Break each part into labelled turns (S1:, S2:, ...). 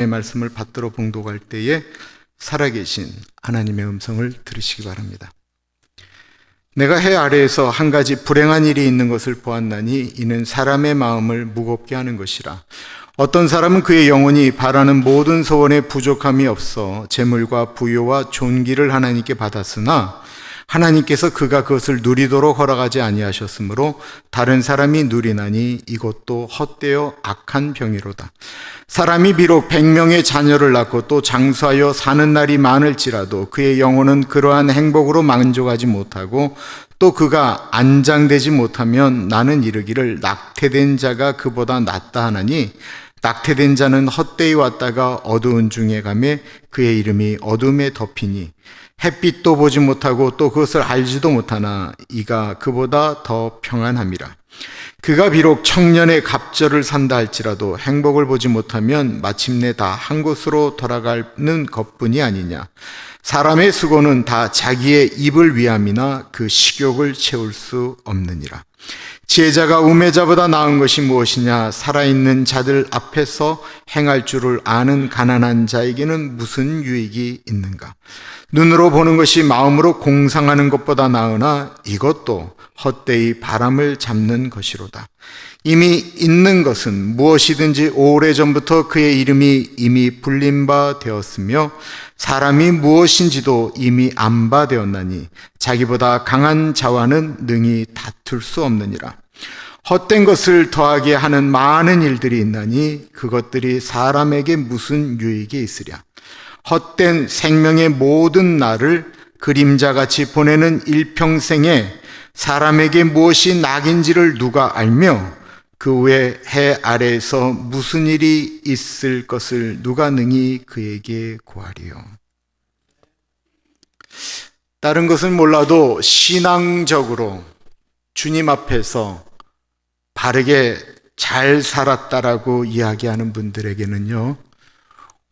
S1: 말씀을 받들어 봉독할 때에 살아계신 하나님의 음성을 들으시기 바랍니다. 내가 해 아래에서 한 가지 불행한 일이 있는 것을 보았나니 이는 사람의 마음을 무겁게 하는 것이라. 어떤 사람은 그의 영혼이 바라는 모든 소원에 부족함이 없어 재물과 부요와 존귀를 하나님께 받았으나 하나님께서 그가 그것을 누리도록 허락하지 아니하셨으므로 다른 사람이 누리나니 이것도 헛되어 악한 병이로다. 사람이 비록 100명의 자녀를 낳고 또 장수하여 사는 날이 많을지라도 그의 영혼은 그러한 행복으로 만족하지 못하고 또 그가 안장되지 못하면 나는 이르기를 낙태된 자가 그보다 낫다 하나니 낙태된 자는 헛되이 왔다가 어두운 중에 가매 그의 이름이 어둠에 덮이니 햇빛도 보지 못하고 또 그것을 알지도 못하나 이가 그보다 더 평안함이라. 그가 비록 청년의 갑절을 산다 할지라도 행복을 보지 못하면 마침내 다 한 곳으로 돌아가는 것뿐이 아니냐. 사람의 수고는 다 자기의 입을 위함이나 그 식욕을 채울 수 없느니라. 지혜자가 우매자보다 나은 것이 무엇이냐. 살아있는 자들 앞에서 행할 줄을 아는 가난한 자에게는 무슨 유익이 있는가. 눈으로 보는 것이 마음으로 공상하는 것보다 나으나 이것도 헛되이 바람을 잡는 것이로다. 이미 있는 것은 무엇이든지 오래전부터 그의 이름이 이미 불린 바 되었으며 사람이 무엇인지도 이미 안 바 되었나니 자기보다 강한 자와는 능히 다툴 수 없느니라. 헛된 것을 더하게 하는 많은 일들이 있나니 그것들이 사람에게 무슨 유익이 있으랴. 헛된 생명의 모든 날을 그림자같이 보내는 일평생에 사람에게 무엇이 낙인지를 누가 알며 그 외 해 아래에서 무슨 일이 있을 것을 누가 능히 그에게 고하리요. 다른 것은 몰라도 신앙적으로 주님 앞에서 바르게 잘 살았다라고 이야기하는 분들에게는요,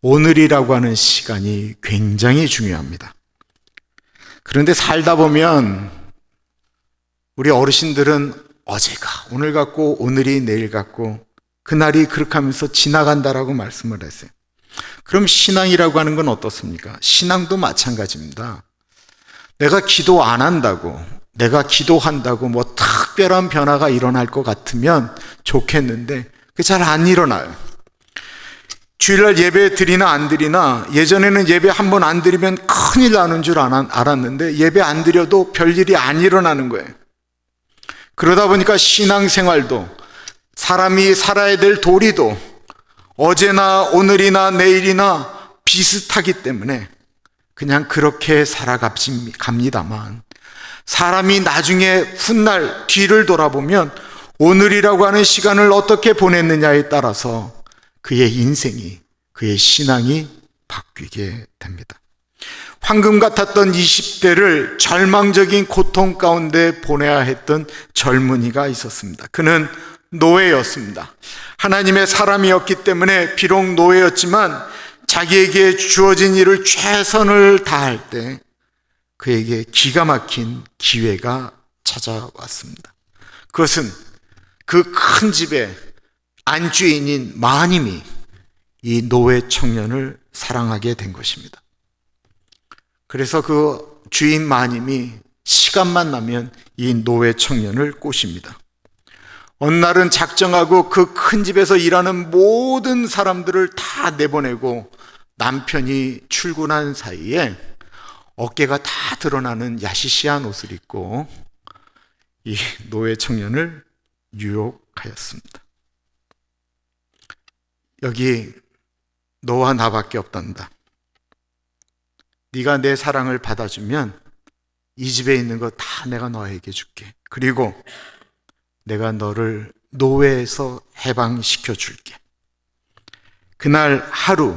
S1: 오늘이라고 하는 시간이 굉장히 중요합니다. 그런데 살다 보면 우리 어르신들은 어제가 오늘 같고 오늘이 내일 같고 그날이 그렇게 하면서 지나간다라고 말씀을 했어요. 그럼 신앙이라고 하는 건 어떻습니까? 신앙도 마찬가지입니다. 내가 기도 안 한다고, 내가 기도한다고 뭐 특별한 변화가 일어날 것 같으면 좋겠는데 그게 잘 안 일어나요. 주일날 예배 드리나 안 드리나, 예전에는 예배 한 번 안 드리면 큰일 나는 줄 알았는데 예배 안 드려도 별일이 안 일어나는 거예요. 그러다 보니까 신앙생활도, 사람이 살아야 될 도리도 어제나 오늘이나 내일이나 비슷하기 때문에 그냥 그렇게 살아갑니다만, 사람이 나중에 훗날 뒤를 돌아보면 오늘이라고 하는 시간을 어떻게 보냈느냐에 따라서 그의 인생이, 그의 신앙이 바뀌게 됩니다. 황금 같았던 20대를 절망적인 고통 가운데 보내야 했던 젊은이가 있었습니다. 그는 노예였습니다. 하나님의 사람이었기 때문에 비록 노예였지만 자기에게 주어진 일을 최선을 다할 때 그에게 기가 막힌 기회가 찾아왔습니다. 그것은 그 큰 집의 안주인인 마님이 이 노예 청년을 사랑하게 된 것입니다. 그래서 그 주인 마님이 시간만 나면 이 노예 청년을 꼬십니다. 어느 날은 작정하고 그 큰 집에서 일하는 모든 사람들을 다 내보내고 남편이 출근한 사이에 어깨가 다 드러나는 야시시한 옷을 입고 이 노예 청년을 유혹하였습니다. 여기 너와 나밖에 없단다. 네가 내 사랑을 받아주면 이 집에 있는 거 다 내가 너에게 줄게. 그리고 내가 너를 노예에서 해방시켜 줄게. 그날 하루,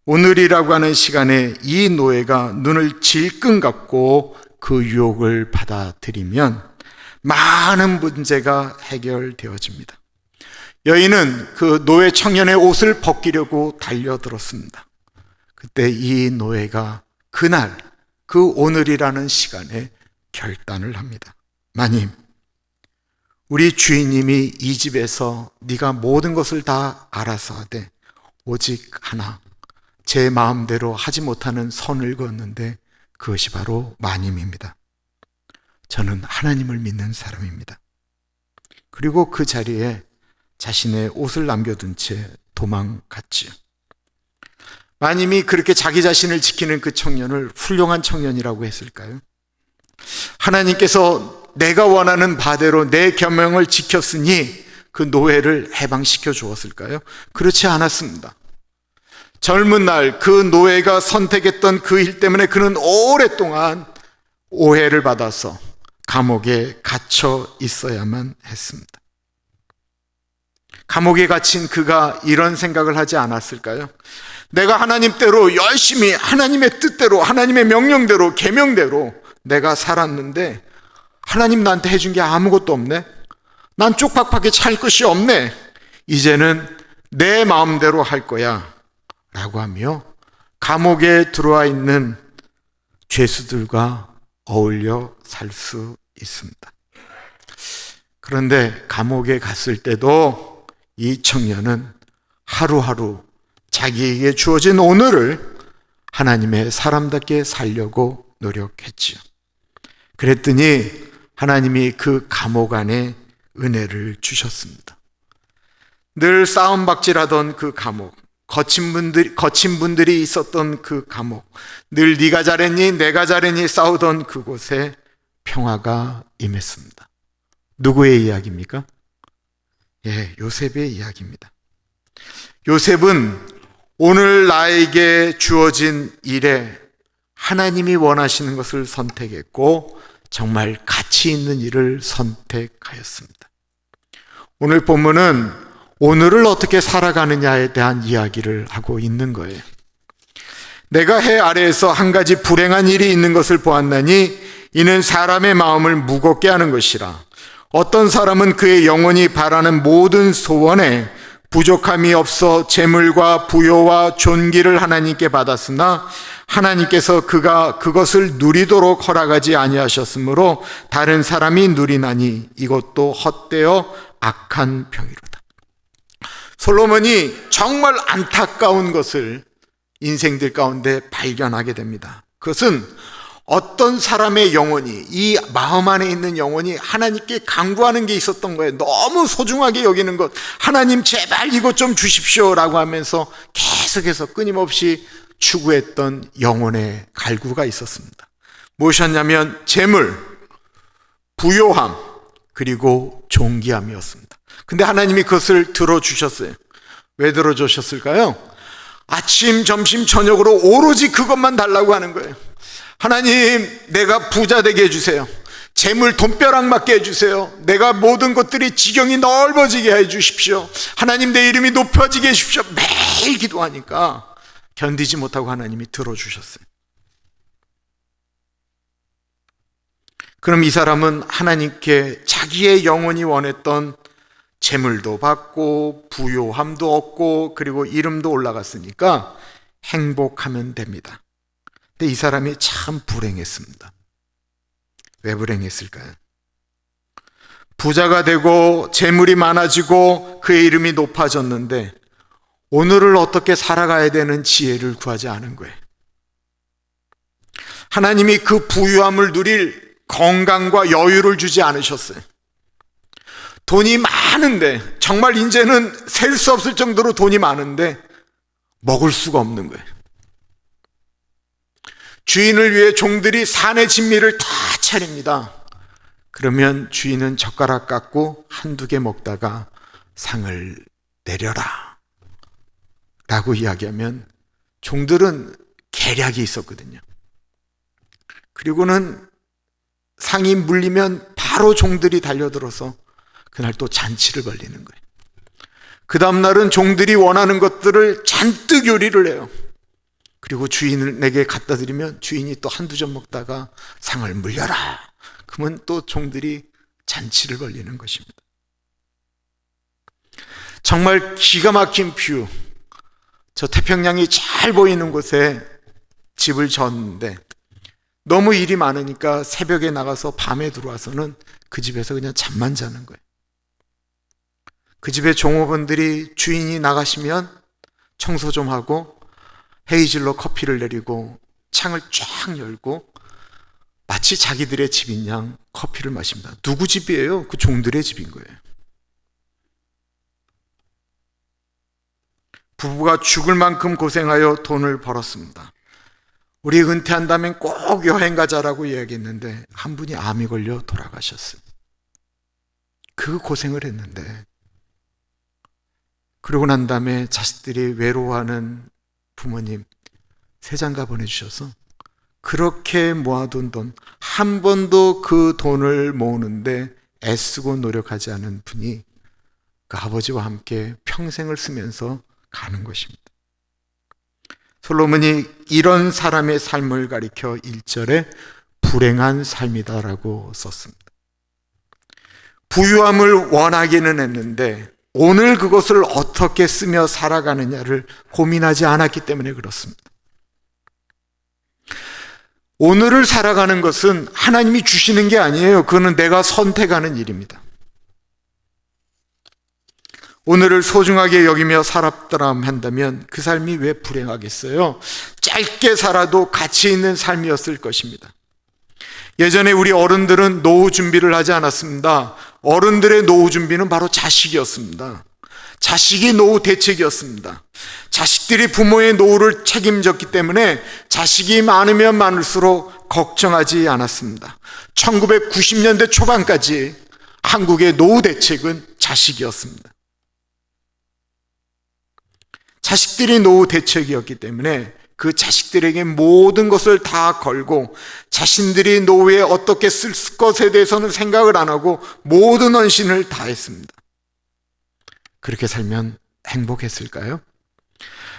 S1: 오늘이라고 하는 시간에 이 노예가 눈을 질끈 감고 그 유혹을 받아들이면 많은 문제가 해결되어집니다. 여인은 그 노예 청년의 옷을 벗기려고 달려들었습니다. 그때 이 노예가 그날, 그 오늘이라는 시간에 결단을 합니다. 마님, 우리 주인님이 이 집에서 네가 모든 것을 다 알아서 하되 오직 하나, 제 마음대로 하지 못하는 선을 그었는데 그것이 바로 마님입니다. 저는 하나님을 믿는 사람입니다. 그리고 그 자리에 자신의 옷을 남겨둔 채 도망갔지요. 마님이 그렇게 자기 자신을 지키는 그 청년을 훌륭한 청년이라고 했을까요? 하나님께서 내가 원하는 바대로 내 계명을 지켰으니 그 노예를 해방시켜 주었을까요? 그렇지 않았습니다. 젊은 날 그 노예가 선택했던 그 일 때문에 그는 오랫동안 오해를 받아서 감옥에 갇혀 있어야만 했습니다. 감옥에 갇힌 그가 이런 생각을 하지 않았을까요? 내가 하나님대로 열심히 하나님의 뜻대로 하나님의 명령대로 계명대로 내가 살았는데 하나님 나한테 해준 게 아무것도 없네. 난 쪽박밖에 찰 것이 없네. 이제는 내 마음대로 할 거야 라고 하며 감옥에 들어와 있는 죄수들과 어울려 살 수 있습니다. 그런데 감옥에 갔을 때도 이 청년은 하루하루 자기에게 주어진 오늘을 하나님의 사람답게 살려고 노력했지요. 그랬더니 하나님이 그 감옥 안에 은혜를 주셨습니다. 늘 싸움박질하던 그 감옥, 거친 분들이 있었던 그 감옥, 늘 네가 잘했니 내가 잘했니 싸우던 그곳에 평화가 임했습니다. 누구의 이야기입니까? 요셉의 이야기입니다. 요셉은 오늘 나에게 주어진 일에 하나님이 원하시는 것을 선택했고 정말 가치 있는 일을 선택하였습니다. 오늘 본문은 오늘을 어떻게 살아가느냐에 대한 이야기를 하고 있는 거예요. 내가 해 아래에서 한 가지 불행한 일이 있는 것을 보았나니 이는 사람의 마음을 무겁게 하는 것이라. 어떤 사람은 그의 영혼이 바라는 모든 소원에 부족함이 없어 재물과 부요와 존귀를 하나님께 받았으나 하나님께서 그가 그것을 누리도록 허락하지 아니하셨으므로 다른 사람이 누리나니 이것도 헛되어 악한 병이로다. 솔로몬이 정말 안타까운 것을 인생들 가운데 발견하게 됩니다. 그것은 어떤 사람의 영혼이, 이 마음 안에 있는 영혼이 하나님께 간구하는 게 있었던 거예요. 너무 소중하게 여기는 것, 하나님 제발 이것 좀 주십시오 라고 하면서 계속해서 끊임없이 추구했던 영혼의 갈구가 있었습니다. 무엇이었냐면 재물, 부요함, 그리고 존귀함이었습니다. 근데 하나님이 그것을 들어주셨어요. 왜 들어주셨을까요? 아침, 점심, 저녁으로 오로지 그것만 달라고 하는 거예요. 하나님, 내가 부자 되게 해주세요. 재물 돈벼락 맞게 해주세요. 내가 모든 것들이 지경이 넓어지게 해주십시오. 하나님, 내 이름이 높여지게 해주십시오. 매일 기도하니까 견디지 못하고 하나님이 들어주셨어요. 그럼 이 사람은 하나님께 자기의 영혼이 원했던 재물도 받고 부요함도 얻고 그리고 이름도 올라갔으니까 행복하면 됩니다. 근데 이 사람이 참 불행했습니다. 왜 불행했을까요? 부자가 되고 재물이 많아지고 그의 이름이 높아졌는데 오늘을 어떻게 살아가야 되는 지혜를 구하지 않은 거예요. 하나님이 그 부유함을 누릴 건강과 여유를 주지 않으셨어요. 돈이 많은데, 정말 이제는 셀 수 없을 정도로 돈이 많은데 먹을 수가 없는 거예요. 주인을 위해 종들이 산의 진미를 다 차립니다. 그러면 주인은 젓가락 깎고 한두 개 먹다가 상을 내려라 라고 이야기하면 종들은 계략이 있었거든요. 그리고는 상이 물리면 바로 종들이 달려들어서 그날 또 잔치를 벌리는 거예요. 그 다음 날은 종들이 원하는 것들을 잔뜩 요리를 해요. 그리고 주인에게 갖다 드리면 주인이 또 한두 점 먹다가 상을 물려라. 그러면 또 종들이 잔치를 벌리는 것입니다. 정말 기가 막힌 뷰. 저 태평양이 잘 보이는 곳에 집을 졌는데 너무 일이 많으니까 새벽에 나가서 밤에 들어와서는 그 집에서 그냥 잠만 자는 거예요. 그 집의 종업원들이 주인이 나가시면 청소 좀 하고 헤이즐로 커피를 내리고 창을 쫙 열고 마치 자기들의 집인 양 커피를 마십니다. 누구 집이에요? 그 종들의 집인 거예요. 부부가 죽을 만큼 고생하여 돈을 벌었습니다. 우리 은퇴한다면 꼭 여행 가자라고 이야기했는데 한 분이 암이 걸려 돌아가셨어요. 그 고생을 했는데, 그러고 난 다음에 자식들이 외로워하는 부모님 세 장가 보내주셔서 그렇게 모아둔 돈, 한 번도 그 돈을 모으는데 애쓰고 노력하지 않은 분이 그 아버지와 함께 평생을 쓰면서 가는 것입니다. 솔로몬이 이런 사람의 삶을 가리켜 1절에 불행한 삶이다라고 썼습니다. 부유함을 원하기는 했는데 오늘 그것을 어떻게 쓰며 살아가느냐를 고민하지 않았기 때문에 그렇습니다. 오늘을 살아가는 것은 하나님이 주시는 게 아니에요. 그거는 내가 선택하는 일입니다. 오늘을 소중하게 여기며 살았더라 한다면 그 삶이 왜 불행하겠어요? 짧게 살아도 가치 있는 삶이었을 것입니다. 예전에 우리 어른들은 노후 준비를 하지 않았습니다. 어른들의 노후 준비는 바로 자식이었습니다. 자식이 노후 대책이었습니다. 자식들이 부모의 노후를 책임졌기 때문에 자식이 많으면 많을수록 걱정하지 않았습니다. 1990년대 초반까지 한국의 노후 대책은 자식이었습니다. 자식들이 노후 대책이었기 때문에 그 자식들에게 모든 것을 다 걸고 자신들이 노후에 어떻게 쓸 것에 대해서는 생각을 안 하고 모든 헌신을 다 했습니다. 그렇게 살면 행복했을까요?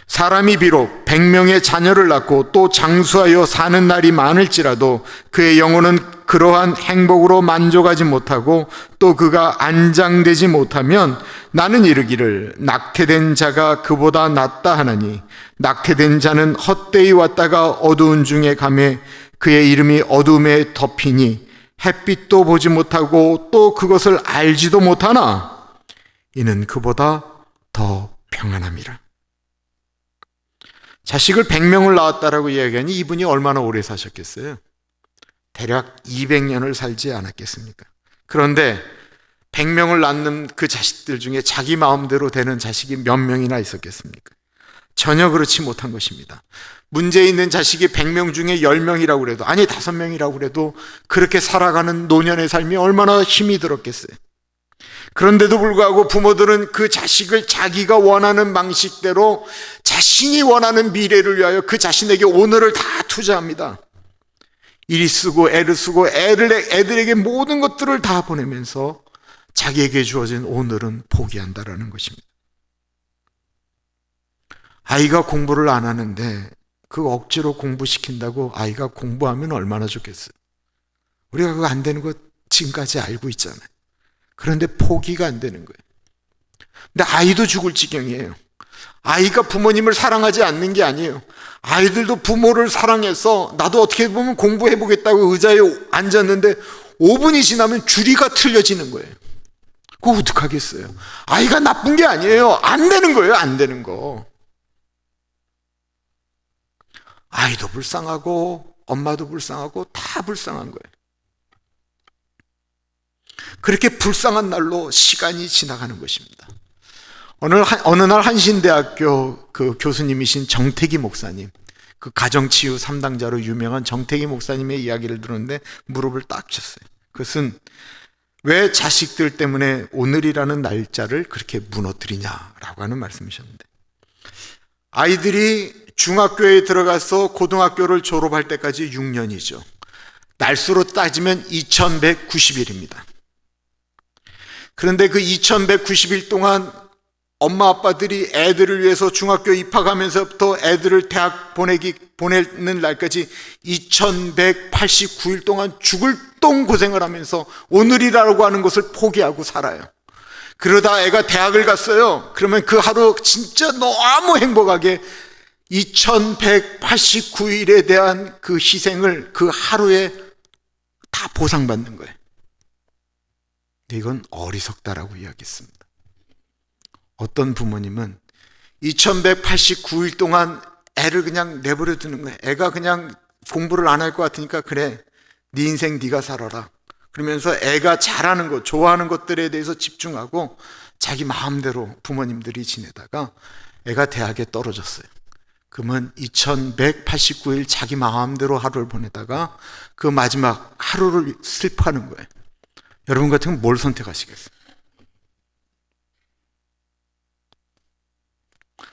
S1: 사람이 비록 100명의 자녀를 낳고 또 장수하여 사는 날이 많을지라도 그의 영혼은 그러한 행복으로 만족하지 못하고 또 그가 안장되지 못하면 나는 이르기를 낙태된 자가 그보다 낫다 하나니 낙태된 자는 헛되이 왔다가 어두운 중에 가매 그의 이름이 어둠에 덮이니 햇빛도 보지 못하고 또 그것을 알지도 못하나 이는 그보다 더 평안함이라. 자식을 100명을 낳았다라고 이야기하니 이분이 얼마나 오래 사셨겠어요? 대략 200년을 살지 않았겠습니까? 그런데 100명을 낳는 그 자식들 중에 자기 마음대로 되는 자식이 몇 명이나 있었겠습니까? 전혀 그렇지 못한 것입니다. 문제 있는 자식이 100명 중에 10명이라고 그래도, 아니 5명이라고 그래도 그렇게 살아가는 노년의 삶이 얼마나 힘이 들었겠어요? 그런데도 불구하고 부모들은 그 자식을 자기가 원하는 방식대로 자신이 원하는 미래를 위하여 그 자신에게 오늘을 다 투자합니다. 이리 쓰고 애를 쓰고 애들에게 모든 것들을 다 보내면서 자기에게 주어진 오늘은 포기한다라는 것입니다. 아이가 공부를 안 하는데 그 억지로 공부시킨다고 아이가 공부하면 얼마나 좋겠어요? 우리가 그거 안 되는 거 지금까지 알고 있잖아요. 그런데 포기가 안 되는 거예요. 근데 아이도 죽을 지경이에요. 아이가 부모님을 사랑하지 않는 게 아니에요. 아이들도 부모를 사랑해서 나도 어떻게 보면 공부해보겠다고 의자에 앉았는데 5분이 지나면 줄이가 틀려지는 거예요. 그거 어떡하겠어요? 아이가 나쁜 게 아니에요. 안 되는 거예요. 안 되는 거. 아이도 불쌍하고 엄마도 불쌍하고 다 불쌍한 거예요. 그렇게 불쌍한 날로 시간이 지나가는 것입니다. 어느 날 한신대학교 그 교수님이신 정태기 목사님, 그 가정치유 3당자로 유명한 정태기 목사님의 이야기를 들었는데 무릎을 딱 쳤어요. 그것은 왜 자식들 때문에 오늘이라는 날짜를 그렇게 무너뜨리냐라고 하는 말씀이셨는데, 아이들이 중학교에 들어가서 고등학교를 졸업할 때까지 6년이죠. 날수로 따지면 2190일입니다. 그런데 그 2190일 동안 엄마 아빠들이 애들을 위해서 중학교 입학하면서부터 애들을 대학 보내는 날까지 2189일 동안 죽을 똥 고생을 하면서 오늘이라고 하는 것을 포기하고 살아요. 그러다 애가 대학을 갔어요. 그러면 그 하루 진짜 너무 행복하게 2189일에 대한 그 희생을 그 하루에 다 보상받는 거예요. 근데 이건 어리석다라고 이야기했습니다. 어떤 부모님은 2189일 동안 애를 그냥 내버려 두는 거예요. 애가 그냥 공부를 안 할 것 같으니까 그래, 네 인생 네가 살아라. 그러면서 애가 잘하는 것, 좋아하는 것들에 대해서 집중하고 자기 마음대로 부모님들이 지내다가 애가 대학에 떨어졌어요. 그러면 2189일 자기 마음대로 하루를 보내다가 그 마지막 하루를 슬퍼하는 거예요. 여러분 같으면 뭘 선택하시겠어요?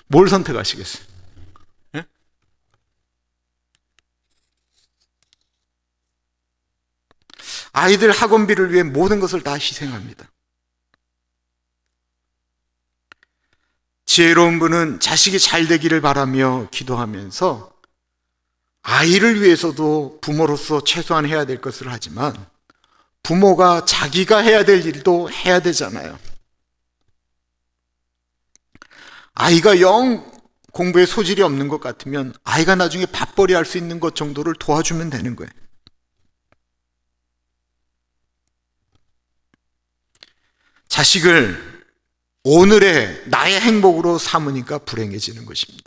S1: 뭘 선택하시겠어요? 예? 아이들 학원비를 위해 모든 것을 다 희생합니다. 지혜로운 분은 자식이 잘 되기를 바라며 기도하면서 아이를 위해서도 부모로서 최소한 해야 될 것을 하지만 부모가 자기가 해야 될 일도 해야 되잖아요. 아이가 영 공부에 소질이 없는 것 같으면 아이가 나중에 밥벌이 할 수 있는 것 정도를 도와주면 되는 거예요. 자식을 오늘의 나의 행복으로 삼으니까 불행해지는 것입니다.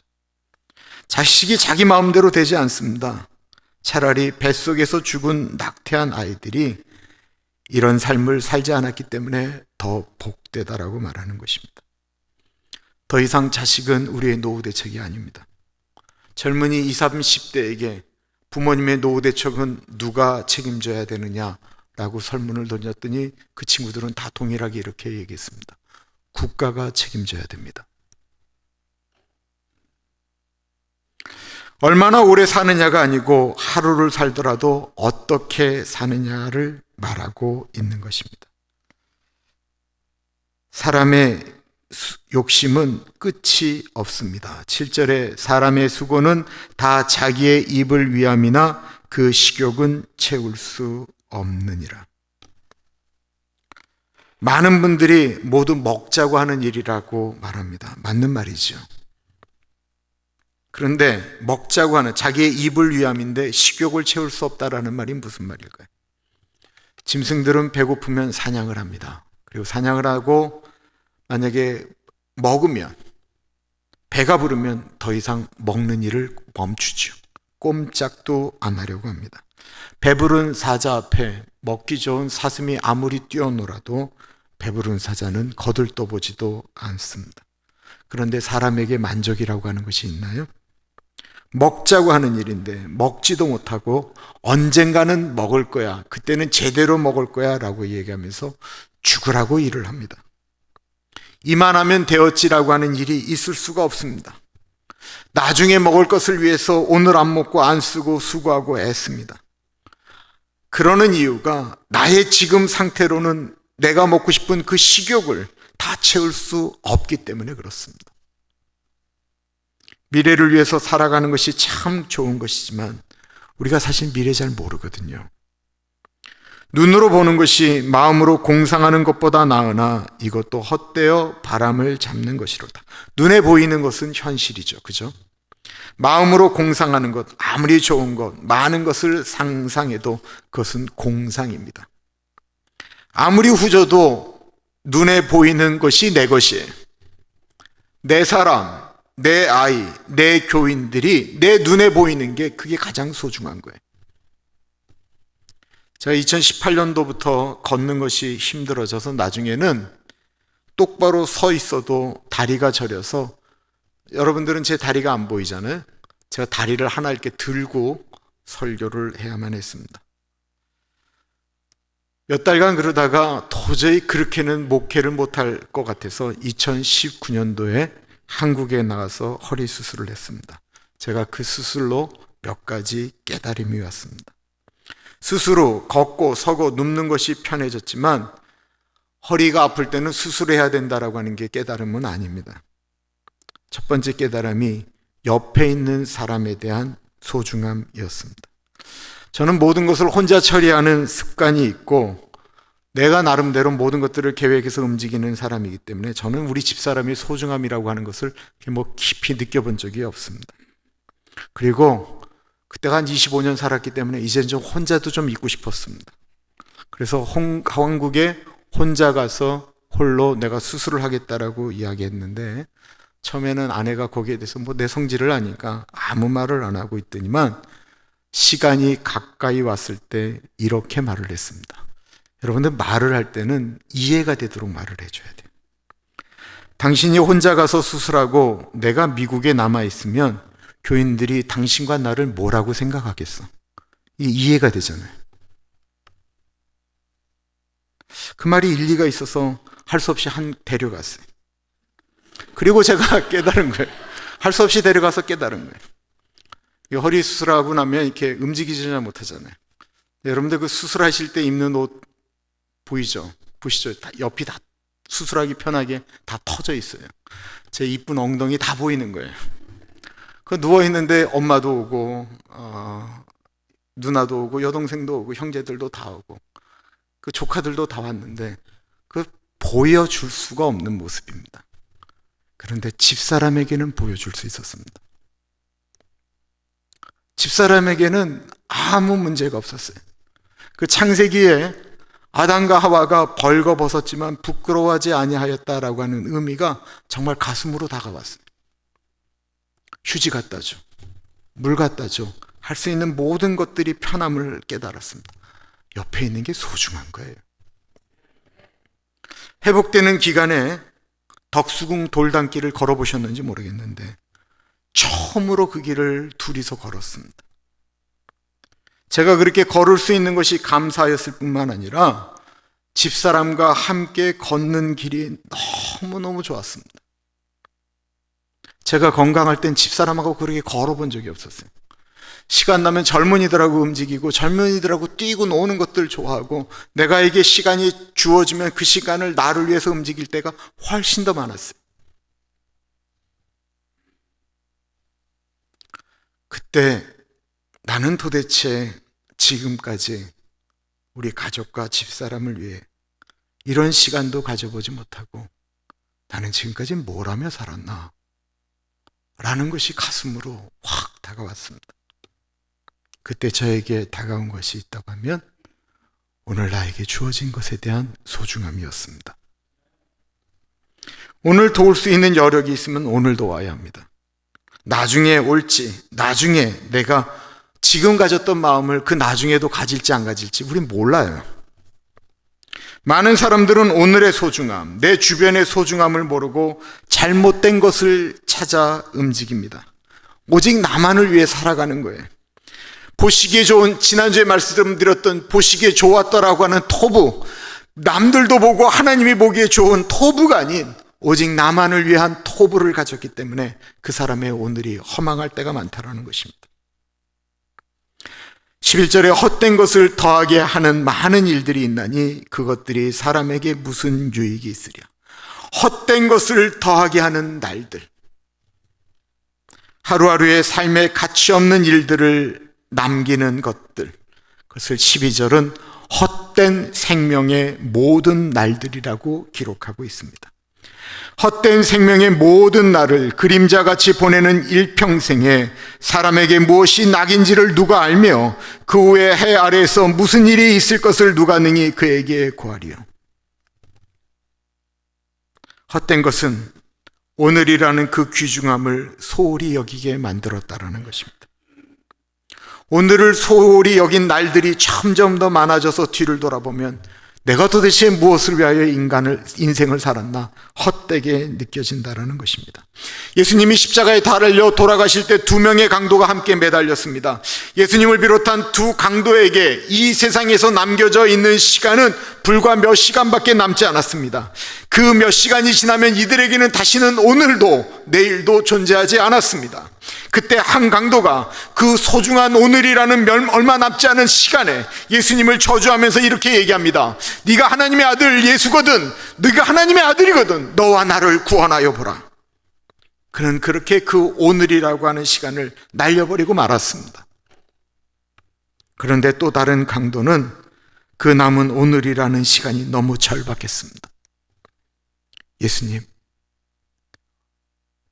S1: 자식이 자기 마음대로 되지 않습니다. 차라리 뱃속에서 죽은 낙태한 아이들이 이런 삶을 살지 않았기 때문에 더 복되다라고 말하는 것입니다. 더 이상 자식은 우리의 노후 대책이 아닙니다. 젊은이 20, 30대에게 부모님의 노후 대책은 누가 책임져야 되느냐라고 설문을 던졌더니 그 친구들은 다 동일하게 이렇게 얘기했습니다. 국가가 책임져야 됩니다. 얼마나 오래 사느냐가 아니고 하루를 살더라도 어떻게 사느냐를 말하고 있는 것입니다. 사람의 욕심은 끝이 없습니다. 7절에 사람의 수고는 다 자기의 입을 위함이나 그 식욕은 채울 수 없느니라. 많은 분들이 모두 먹자고 하는 일이라고 말합니다. 맞는 말이죠. 그런데 먹자고 하는 자기의 입을 위함인데 식욕을 채울 수 없다라는 말이 무슨 말일까요? 짐승들은 배고프면 사냥을 합니다. 그리고 사냥을 하고 만약에 먹으면 배가 부르면 더 이상 먹는 일을 멈추죠. 꼼짝도 안 하려고 합니다. 배부른 사자 앞에 먹기 좋은 사슴이 아무리 뛰어놀아도 배부른 사자는 거들떠보지도 않습니다. 그런데 사람에게 만족이라고 하는 것이 있나요? 먹자고 하는 일인데 먹지도 못하고 언젠가는 먹을 거야, 그때는 제대로 먹을 거야 라고 얘기하면서 죽으라고 일을 합니다. 이만하면 되었지라고 하는 일이 있을 수가 없습니다. 나중에 먹을 것을 위해서 오늘 안 먹고 안 쓰고 수고하고 애씁니다. 그러는 이유가 나의 지금 상태로는 내가 먹고 싶은 그 식욕을 다 채울 수 없기 때문에 그렇습니다. 미래를 위해서 살아가는 것이 참 좋은 것이지만 우리가 사실 미래 잘 모르거든요. 눈으로 보는 것이 마음으로 공상하는 것보다 나으나 이것도 헛되어 바람을 잡는 것이로다. 눈에 보이는 것은 현실이죠. 그죠? 마음으로 공상하는 것, 아무리 좋은 것, 많은 것을 상상해도 그것은 공상입니다. 아무리 후져도 눈에 보이는 것이 내 것이에요. 내 사람, 내 아이, 내 교인들이 내 눈에 보이는 게 그게 가장 소중한 거예요. 제가 2018년도부터 걷는 것이 힘들어져서 나중에는 똑바로 서 있어도 다리가 저려서, 여러분들은 제 다리가 안 보이잖아요. 제가 다리를 하나 이렇게 들고 설교를 해야만 했습니다. 몇 달간 그러다가 도저히 그렇게는 목회를 못할 것 같아서 2019년도에 한국에 나가서 허리 수술을 했습니다. 제가 그 수술로 몇 가지 깨달음이 왔습니다. 수술 후 걷고 서고 눕는 것이 편해졌지만 허리가 아플 때는 수술해야 된다라고 하는 게 깨달음은 아닙니다. 첫 번째 깨달음이 옆에 있는 사람에 대한 소중함이었습니다. 저는 모든 것을 혼자 처리하는 습관이 있고 내가 나름대로 모든 것들을 계획해서 움직이는 사람이기 때문에 저는 우리 집사람이 소중함이라고 하는 것을 깊이 느껴본 적이 없습니다. 그리고 그때가 한 25년 살았기 때문에 이제는 좀 혼자도 좀 있고 싶었습니다. 그래서 한국에 혼자 가서 홀로 내가 수술을 하겠다라고 이야기했는데 처음에는 아내가 거기에 대해서 내 성질을 아니까 아무 말을 안 하고 있더니만 시간이 가까이 왔을 때 이렇게 말을 했습니다. 여러분들, 말을 할 때는 이해가 되도록 말을 해줘야 돼요. 당신이 혼자 가서 수술하고 내가 미국에 남아있으면 교인들이 당신과 나를 뭐라고 생각하겠어? 이해가 되잖아요. 그 말이 일리가 있어서 할 수 없이 데려갔어요. 그리고 제가 깨달은 거예요. 할 수 없이 데려가서 깨달은 거예요. 허리 수술하고 나면 이렇게 움직이지 못하잖아요. 여러분들 그 수술하실 때 입는 옷 보이죠? 보시죠? 옆이 다 수술하기 편하게 다 터져 있어요. 제 이쁜 엉덩이 다 보이는 거예요. 그 누워있는데 엄마도 오고, 누나도 오고, 여동생도 오고, 형제들도 다 오고, 그 조카들도 다 왔는데, 그 보여줄 수가 없는 모습입니다. 그런데 집사람에게는 보여줄 수 있었습니다. 집사람에게는 아무 문제가 없었어요. 그 창세기에 아담과 하와가 벌거벗었지만 부끄러워하지 아니하였다라고 하는 의미가 정말 가슴으로 다가왔어요. 휴지 갖다 줘, 물 갖다 줘, 할 수 있는 모든 것들이 편함을 깨달았습니다. 옆에 있는 게 소중한 거예요. 회복되는 기간에 덕수궁 돌담길을 걸어보셨는지 모르겠는데 처음으로 그 길을 둘이서 걸었습니다. 제가 그렇게 걸을 수 있는 것이 감사였을 뿐만 아니라 집사람과 함께 걷는 길이 너무너무 좋았습니다. 제가 건강할 땐 집사람하고 그렇게 걸어본 적이 없었어요. 시간 나면 젊은이들하고 움직이고 젊은이들하고 뛰고 노는 것들 좋아하고 내가에게 시간이 주어지면 그 시간을 나를 위해서 움직일 때가 훨씬 더 많았어요. 그때 나는 도대체 지금까지 우리 가족과 집사람을 위해 이런 시간도 가져보지 못하고 나는 지금까지 뭘 하며 살았나? 라는 것이 가슴으로 확 다가왔습니다. 그때 저에게 다가온 것이 있다고 하면 오늘 나에게 주어진 것에 대한 소중함이었습니다. 오늘 도울 수 있는 여력이 있으면 오늘 도와야 합니다. 나중에 올지, 나중에 내가 지금 가졌던 마음을 그 나중에도 가질지 안 가질지 우린 몰라요. 많은 사람들은 오늘의 소중함, 내 주변의 소중함을 모르고 잘못된 것을 찾아 움직입니다. 오직 나만을 위해 살아가는 거예요. 보시기에 좋은, 지난주에 말씀드렸던 보시기에 좋았더라고 하는 토부, 남들도 보고 하나님이 보기에 좋은 토부가 아닌 오직 나만을 위한 토부를 가졌기 때문에 그 사람의 오늘이 허망할 때가 많다라는 것입니다. 11절에 헛된 것을 더하게 하는 많은 일들이 있나니 그것들이 사람에게 무슨 유익이 있으랴. 헛된 것을 더하게 하는 날들, 하루하루의 삶에 가치 없는 일들을 남기는 것들, 그것을 12절은 헛된 생명의 모든 날들이라고 기록하고 있습니다. 헛된 생명의 모든 날을 그림자같이 보내는 일평생에 사람에게 무엇이 낙인지를 누가 알며 그 후에 해 아래에서 무슨 일이 있을 것을 누가 능히 그에게 구하리요. 헛된 것은 오늘이라는 그 귀중함을 소홀히 여기게 만들었다라는 것입니다. 오늘을 소홀히 여긴 날들이 점점 더 많아져서 뒤를 돌아보면 내가 도대체 무엇을 위하여 인생을 살았나 헛되게 느껴진다는 것입니다. 예수님이 십자가에 달려 돌아가실 때 두 명의 강도가 함께 매달렸습니다. 예수님을 비롯한 두 강도에게 이 세상에서 남겨져 있는 시간은 불과 몇 시간밖에 남지 않았습니다. 그 몇 시간이 지나면 이들에게는 다시는 오늘도 내일도 존재하지 않았습니다. 그때 한 강도가 그 소중한 오늘이라는 얼마 남지 않은 시간에 예수님을 저주하면서 이렇게 얘기합니다. 네가 하나님의 아들 예수거든, 네가 하나님의 아들이거든, 너와 나를 구원하여 보라. 그는 그렇게 그 오늘이라고 하는 시간을 날려버리고 말았습니다. 그런데 또 다른 강도는 그 남은 오늘이라는 시간이 너무 절박했습니다. 예수님,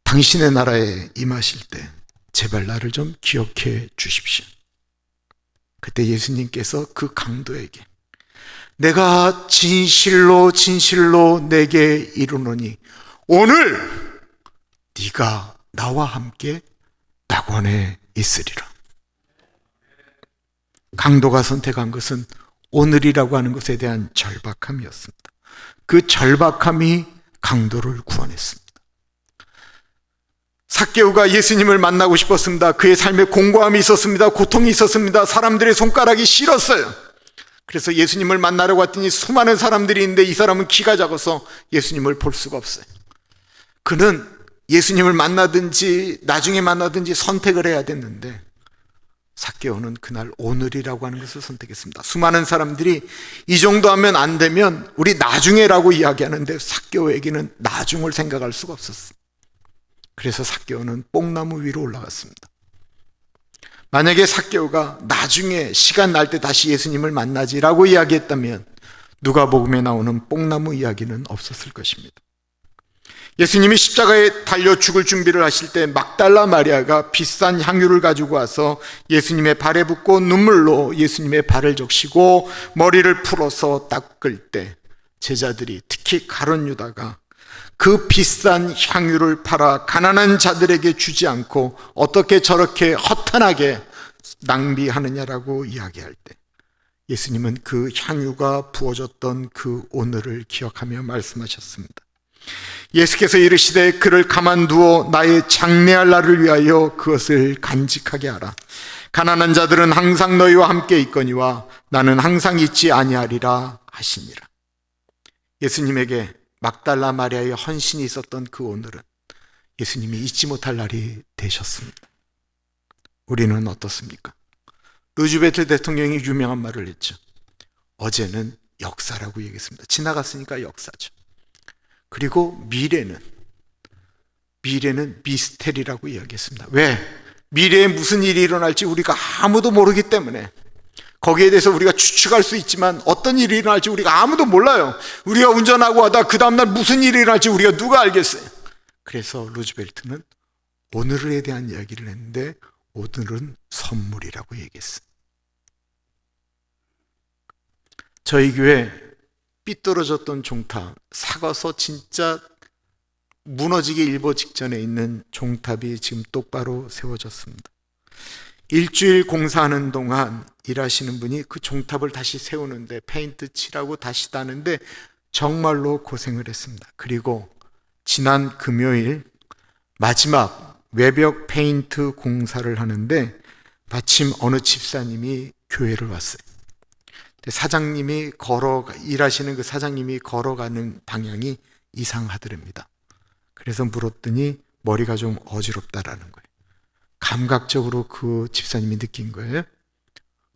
S1: 당신의 나라에 임하실 때 제발 나를 좀 기억해 주십시오. 그때 예수님께서 그 강도에게 내가 진실로 진실로 내게 이르노니 오늘 네가 나와 함께 낙원에 있으리라. 강도가 선택한 것은 오늘이라고 하는 것에 대한 절박함이었습니다. 그 절박함이 강도를 구원했습니다. 삭개오가 예수님을 만나고 싶었습니다. 그의 삶에 공고함이 있었습니다. 고통이 있었습니다. 사람들의 손가락이 싫었어요. 그래서 예수님을 만나려고 했더니 수많은 사람들이 있는데 이 사람은 키가 작아서 예수님을 볼 수가 없어요. 그는 예수님을 만나든지 나중에 만나든지 선택을 해야 됐는데 삭개오는 그날 오늘이라고 하는 것을 선택했습니다. 수많은 사람들이 이 정도 하면 안 되면 우리 나중에라고 이야기하는데 삭개오에게는 나중을 생각할 수가 없었어요. 그래서 삭개오는 뽕나무 위로 올라갔습니다. 만약에 삭개오가 나중에 시간 날 때 다시 예수님을 만나지라고 이야기했다면 누가복음에 나오는 뽕나무 이야기는 없었을 것입니다. 예수님이 십자가에 달려 죽을 준비를 하실 때 막달라 마리아가 비싼 향유를 가지고 와서 예수님의 발에 붓고 눈물로 예수님의 발을 적시고 머리를 풀어서 닦을 때 제자들이, 특히 가룟 유다가 그 비싼 향유를 팔아 가난한 자들에게 주지 않고 어떻게 저렇게 허탄하게 낭비하느냐라고 이야기할 때 예수님은 그 향유가 부어졌던 그 오늘을 기억하며 말씀하셨습니다. 예수께서 이르시되 그를 가만두어 나의 장래할 날을 위하여 그것을 간직하게 하라. 가난한 자들은 항상 너희와 함께 있거니와 나는 항상 있지 아니하리라 하시니라. 예수님에게 막달라 마리아의 헌신이 있었던 그 오늘은 예수님이 잊지 못할 날이 되셨습니다. 우리는 어떻습니까? 루즈벨트 대통령이 유명한 말을 했죠. 어제는 역사라고 얘기했습니다. 지나갔으니까 역사죠. 그리고 미래는 미스테리라고 이야기했습니다. 왜? 미래에 무슨 일이 일어날지 우리가 아무도 모르기 때문에 거기에 대해서 우리가 추측할 수 있지만 어떤 일이 일어날지 우리가 아무도 몰라요. 우리가 운전하고 하다 그 다음날 무슨 일이 일어날지 우리가 누가 알겠어요? 그래서 루즈벨트는 오늘에 대한 이야기를 했는데 오늘은 선물이라고 얘기했어요. 저희 교회 삐뚤어졌던 종탑, 사가서 진짜 무너지기 일보 직전에 있는 종탑이 지금 똑바로 세워졌습니다. 일주일 공사하는 동안 일하시는 분이 그 종탑을 다시 세우는데 페인트 칠하고 다시 따는데 정말로 고생을 했습니다. 그리고 지난 금요일 마지막 외벽 페인트 공사를 하는데 마침 어느 집사님이 교회를 왔어요. 사장님이 일하시는 그 사장님이 걸어가는 방향이 이상하더랍니다. 그래서 물었더니 머리가 좀 어지럽다라는 거예요. 감각적으로 그 집사님이 느낀 거예요.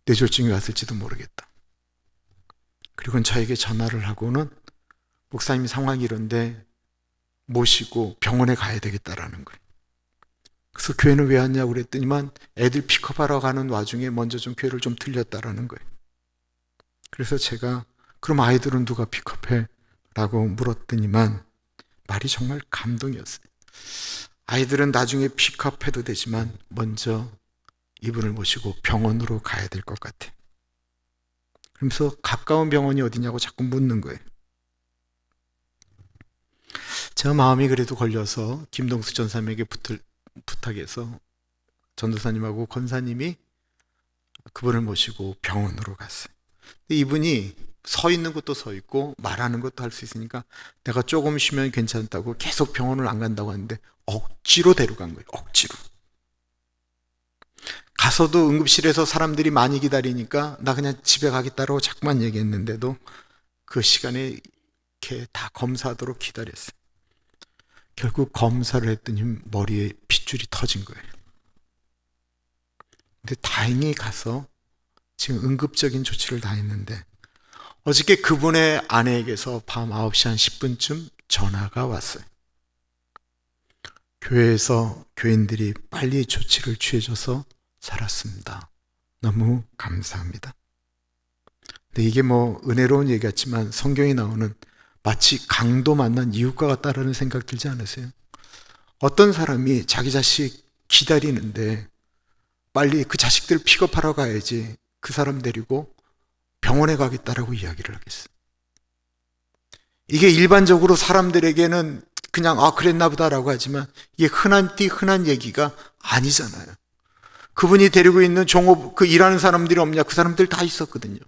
S1: 뇌졸중이 왔을지도 모르겠다. 그리고 저에게 전화를 하고는 목사님 상황이 이런데 모시고 병원에 가야 되겠다라는 거예요. 그래서 교회는 왜 왔냐고 그랬더니만 애들 픽업하러 가는 와중에 먼저 좀 교회를 좀 들렸다라는 거예요. 그래서 제가 그럼 아이들은 누가 픽업해? 라고 물었더니만 말이 정말 감동이었어요. 아이들은 나중에 픽업해도 되지만 먼저 이분을 모시고 병원으로 가야 될 것 같아. 그러면서 가까운 병원이 어디냐고 자꾸 묻는 거예요. 제가 마음이 그래도 걸려서 김동수 전사님에게 부탁해서 전도사님하고 권사님이 그분을 모시고 병원으로 갔어요. 이분이 서 있는 것도 서 있고 말하는 것도 할 수 있으니까 내가 조금 쉬면 괜찮다고 계속 병원을 안 간다고 하는데 억지로 데려간 거예요. 억지로. 가서도 응급실에서 사람들이 많이 기다리니까 나 그냥 집에 가겠다라고 자꾸만 얘기했는데도 그 시간에 이렇게 다 검사하도록 기다렸어요. 결국 검사를 했더니 머리에 핏줄이 터진 거예요. 근데 다행히 가서 지금 응급적인 조치를 다 했는데 어저께 그분의 아내에게서 밤 9시 한 10분쯤 전화가 왔어요. 교회에서 교인들이 빨리 조치를 취해줘서 살았습니다. 너무 감사합니다. 근데 이게 뭐 은혜로운 얘기 같지만 성경에 나오는 마치 강도 만난 이웃과 같다라는 생각 들지 않으세요? 어떤 사람이 자기 자식 기다리는데 빨리 그 자식들 픽업하러 가야지 그 사람 데리고 병원에 가겠다라고 이야기를 하겠어요. 이게 일반적으로 사람들에게는 그냥 그랬나 보다라고 하지만 이게 흔한 얘기가 아니잖아요. 그분이 데리고 있는 종업, 그 일하는 사람들이 없냐? 그 사람들 다 있었거든요.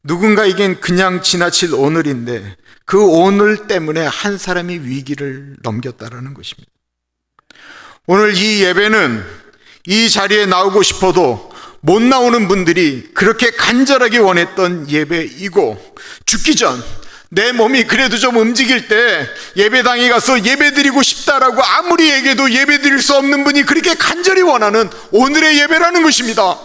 S1: 누군가에겐 그냥 지나칠 오늘인데 그 오늘 때문에 한 사람이 위기를 넘겼다라는 것입니다. 오늘 이 예배는 이 자리에 나오고 싶어도 못 나오는 분들이 그렇게 간절하게 원했던 예배이고, 죽기 전 내 몸이 그래도 좀 움직일 때 예배당에 가서 예배드리고 싶다라고 아무리 얘기해도 예배드릴 수 없는 분이 그렇게 간절히 원하는 오늘의 예배라는 것입니다.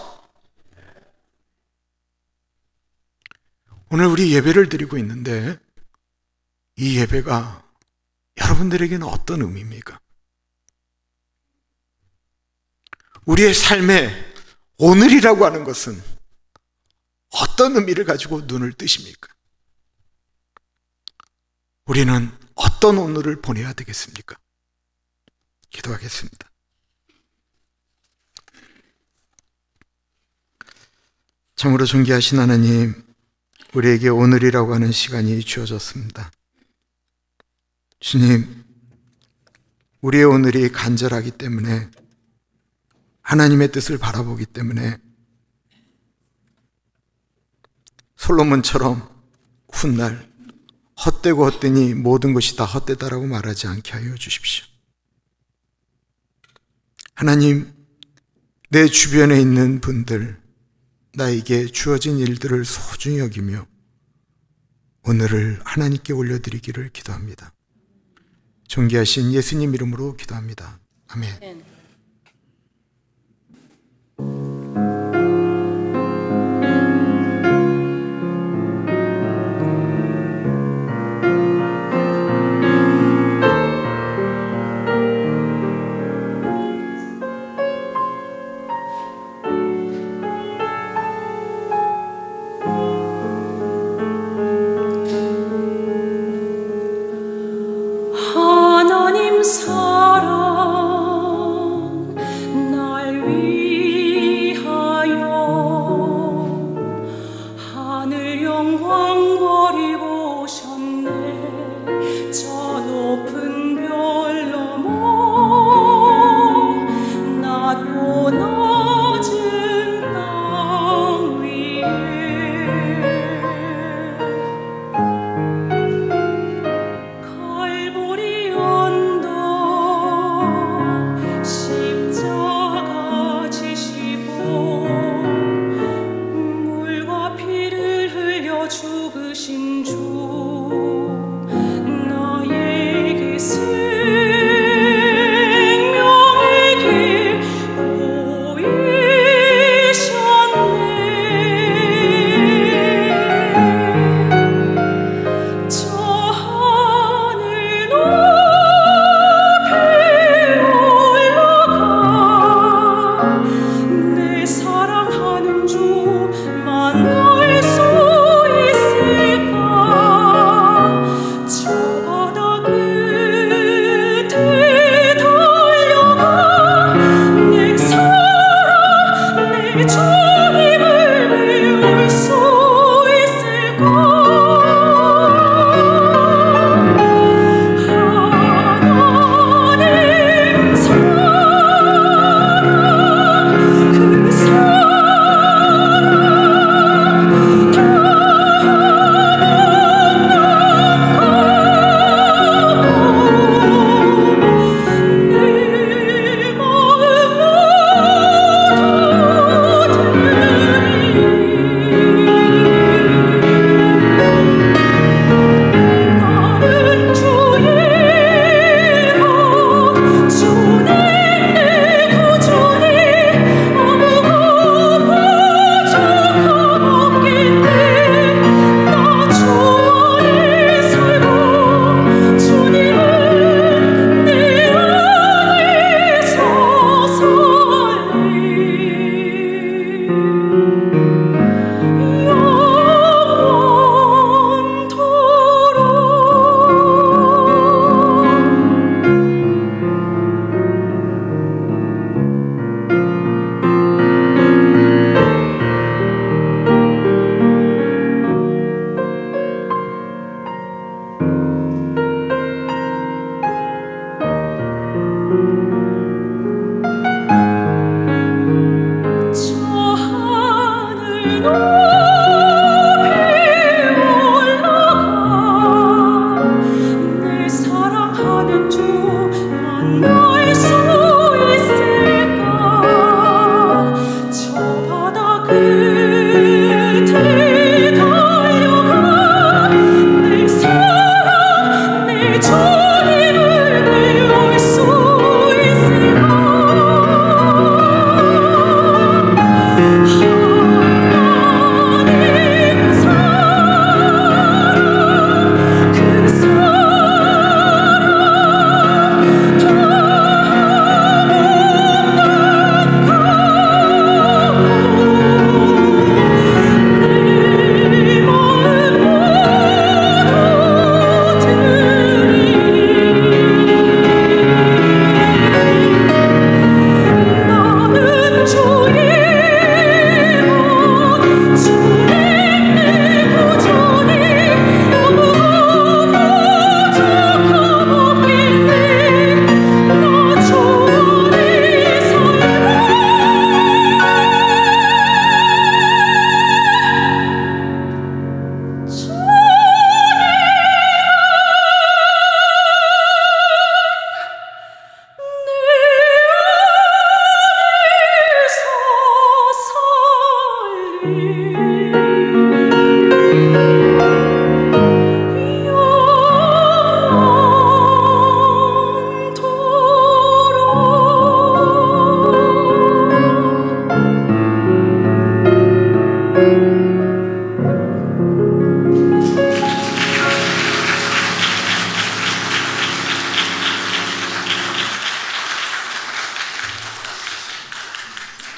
S1: 오늘 우리 예배를 드리고 있는데 이 예배가 여러분들에게는 어떤 의미입니까? 우리의 삶에 오늘이라고 하는 것은 어떤 의미를 가지고 눈을 뜨십니까? 우리는 어떤 오늘을 보내야 되겠습니까? 기도하겠습니다. 참으로 존귀하신 하나님, 우리에게 오늘이라고 하는 시간이 주어졌습니다. 주님, 우리의 오늘이 간절하기 때문에, 하나님의 뜻을 바라보기 때문에 솔로몬처럼 훗날 헛되고 헛되니 모든 것이 다 헛되다라고 말하지 않게 하여 주십시오. 하나님, 내 주변에 있는 분들, 나에게 주어진 일들을 소중히 여기며 오늘을 하나님께 올려드리기를 기도합니다. 존귀하신 예수님 이름으로 기도합니다. 아멘.
S2: 하나님 사랑 날 위하여 하늘 영광 버리고 오셨네. 저 높은 별 넘어 낮고 낮은 땅 위에 갈보리 언덕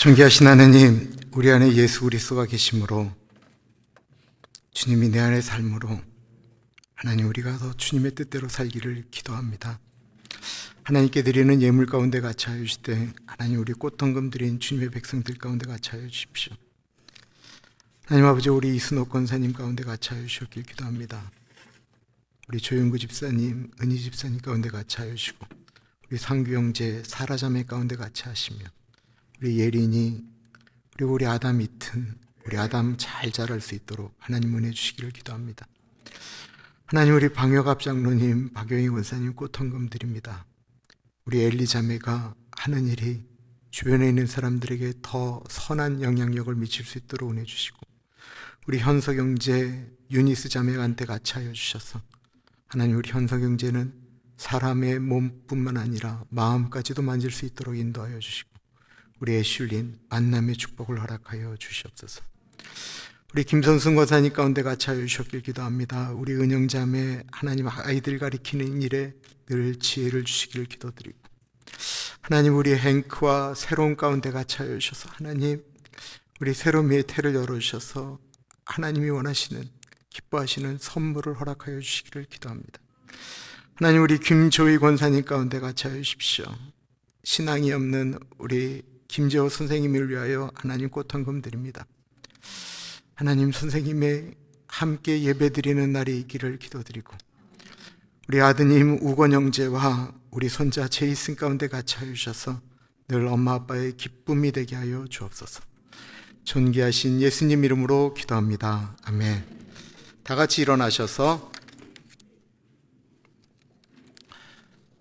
S1: 존귀하신 하나님, 우리 안에 예수 그리스도가 계심으로 주님이 내 안의 삶으로 하나님 우리가 더 주님의 뜻대로 살기를 기도합니다. 하나님께 드리는 예물 가운데 같이 하여 주시되 하나님 우리 꽃헌금 드린 주님의 백성들 가운데 같이 하여 주십시오. 하나님 아버지, 우리 이순옥 권사님 가운데 같이 하여 주셨길 기도합니다. 우리 조윤구 집사님, 은희 집사님 가운데 같이 하여 주시고 우리 상규 형제, 사라 자매 가운데 같이 하시며 우리 예린이, 그리고 우리 아담 이튼, 우리 아담 잘 자랄 수 있도록 하나님 은혜 주시기를 기도합니다. 하나님, 우리 방역압 장로님, 박영희 원사님 꽃헌금 드립니다. 우리 엘리 자매가 하는 일이 주변에 있는 사람들에게 더 선한 영향력을 미칠 수 있도록 은혜 주시고 우리 현석 형제, 유니스 자매한테 같이 하여 주셔서 하나님 우리 현석 형제는 사람의 몸뿐만 아니라 마음까지도 만질 수 있도록 인도하여 주시고 우리 애슐린 만남의 축복을 허락하여 주시옵소서. 우리 김선승 권사님 가운데 같이 하여 주셨길 기도합니다. 우리 은영자매 하나님 아이들 가리키는 일에 늘 지혜를 주시기를 기도드리고 하나님 우리 행크와 새로운 가운데 같이 하여 주셔서 하나님 우리 새로운 미래를 열어주셔서 하나님이 원하시는 기뻐하시는 선물을 허락하여 주시기를 기도합니다. 하나님 우리 김조희 권사님 가운데 같이 하여 주십시오. 신앙이 없는 우리 김재호 선생님을 위하여 하나님 꽃헌금 드립니다. 하나님 선생님의 함께 예배드리는 날이 있기를 기도드리고 우리 아드님 우건 형제와 우리 손자 제이슨 가운데 같이 하여 주셔서 늘 엄마 아빠의 기쁨이 되게 하여 주옵소서. 존귀하신 예수님 이름으로 기도합니다. 아멘. 다 같이 일어나셔서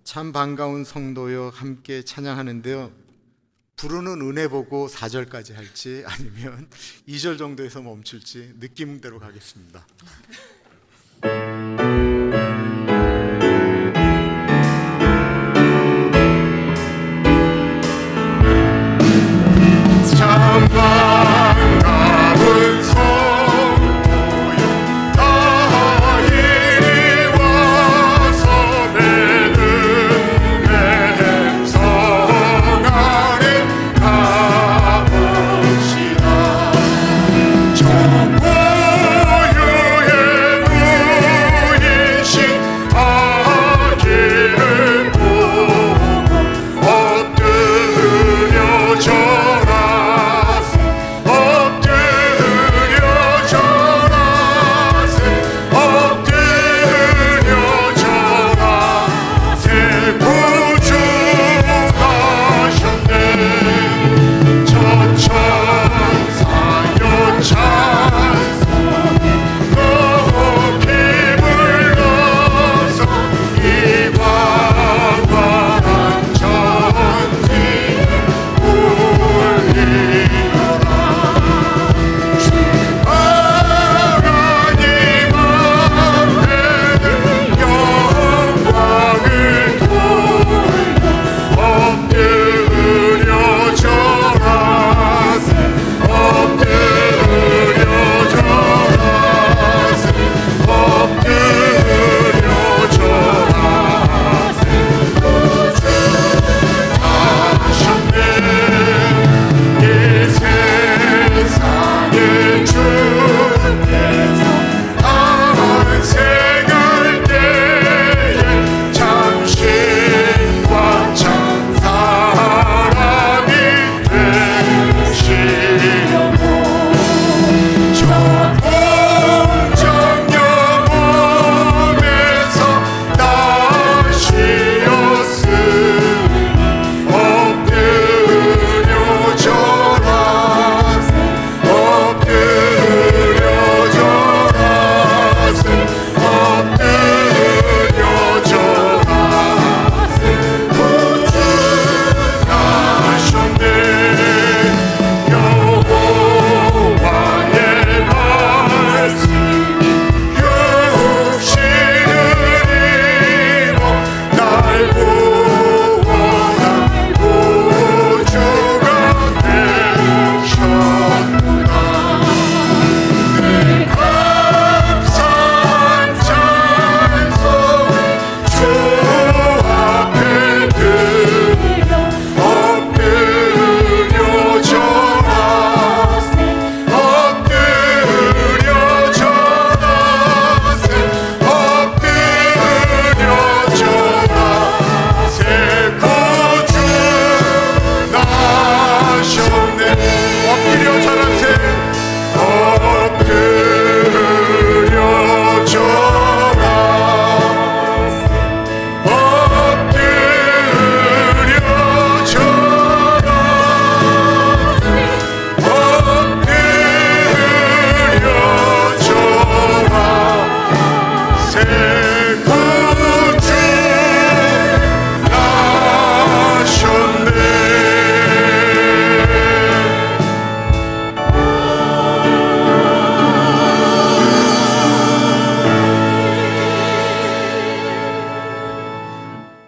S1: 참 반가운 성도여 함께 찬양하는데요, 부르는 은혜 보고 4절까지 할지 아니면 2절 정도에서 멈출지 느낌대로 가겠습니다. 참 반가운 성도여 나 이리 와서 내 은혜 성 안에 가봅시다. 저 고요의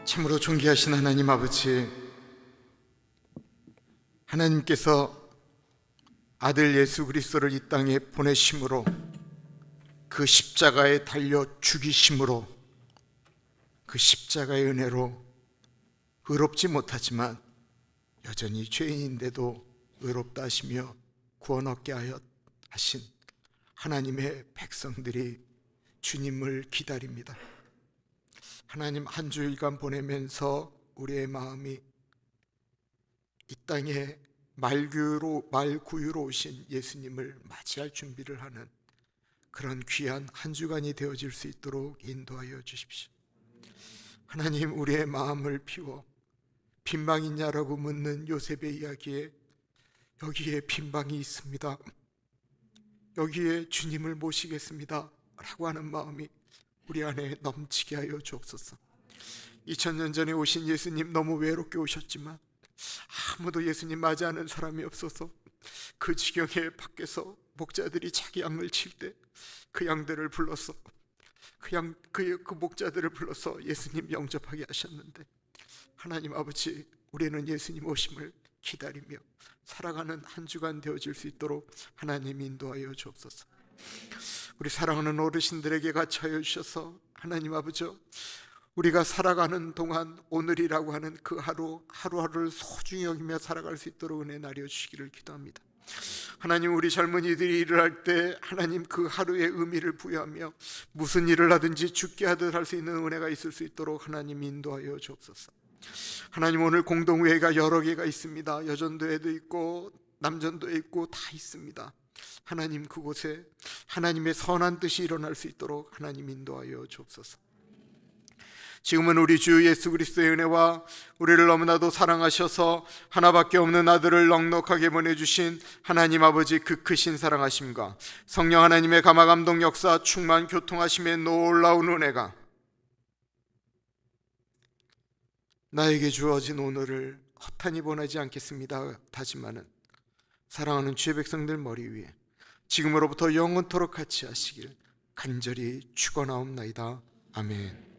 S1: 참으로 존귀하신 하나님 아버지, 하나님께서 아들 예수 그리스도를 이 땅에 보내심으로, 그 십자가에 달려 죽이심으로, 그 십자가의 은혜로 의롭지 못하지만 여전히 죄인인데도 의롭다 하시며 구원 얻게 하여 하신 하나님의 백성들이 주님을 기다립니다. 하나님, 한 주일간 보내면서 우리의 마음이 이 땅에 말구유로 오신 예수님을 맞이할 준비를 하는 그런 귀한 한 주간이 되어질 수 있도록 인도하여 주십시오. 하나님, 우리의 마음을 비워 빈방 있냐라고 묻는 요셉의 이야기에 여기에 빈방이 있습니다, 여기에 주님을 모시겠습니다 라고 하는 마음이 우리 안에 넘치게 하여 주옵소서. 2000년 전에 오신 예수님, 너무 외롭게 오셨지만 아무도 예수님 맞이하는 사람이 없어서 그 지경에 밖에서 목자들이 자기 양을 칠 때 그 양들을 불러서 그 목자들을 불러서 예수님 영접하게 하셨는데, 하나님 아버지, 우리는 예수님 오심을 기다리며 살아가는 한 주간 되어질 수 있도록 하나님 인도하여 주옵소서. 우리 사랑하는 어르신들에게 같이하여 주셔서 하나님 아버지, 우리가 살아가는 동안 오늘이라고 하는 그 하루하루를 소중히 여기며 살아갈 수 있도록 은혜 나려 주시기를 기도합니다. 하나님, 우리 젊은이들이 일을 할 때 하나님 그 하루의 의미를 부여하며 무슨 일을 하든지 죽게 하듯 할 수 있는 은혜가 있을 수 있도록 하나님 인도하여 주옵소서. 하나님, 오늘 공동회의가 여러 개가 있습니다. 여전도에도 있고 남전도에 있고 다 있습니다. 하나님, 그곳에 하나님의 선한 뜻이 일어날 수 있도록 하나님 인도하여 주옵소서. 지금은 우리 주 예수 그리스도의 은혜와 우리를 너무나도 사랑하셔서 하나밖에 없는 아들을 넉넉하게 보내주신 하나님 아버지 그 크신 사랑하심과 성령 하나님의 감화감동 역사 충만 교통하심의 놀라운 은혜가 나에게 주어진 오늘을 허탄히 보내지 않겠습니다 다짐하는 사랑하는 주의 백성들 머리 위에 지금으로부터 영원토록 같이 하시길 간절히 축원하옵나이다. 아멘.